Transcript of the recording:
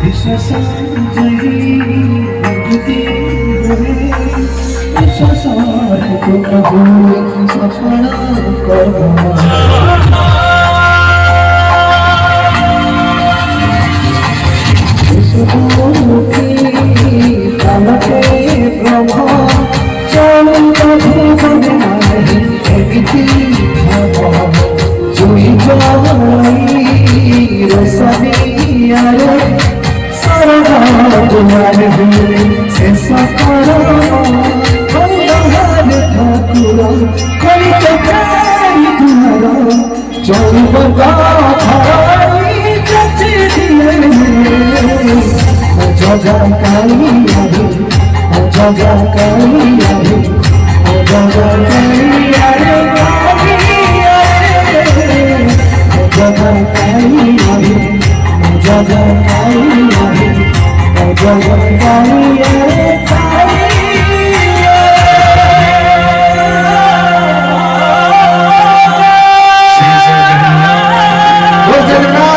বিশ্বাস জয়ী প্রকৃতি বিশ্বাস প্রভু সফল করব বিশ্বমুখী কালকে ব্রহ্ম জুই জয় রসবিয়ারে তোমার শেষ কর ঠাকুর করিতে তোমার চলব জগা কালী জগা কালী জগা কালী জগা কালী জগা কালী জগা কালী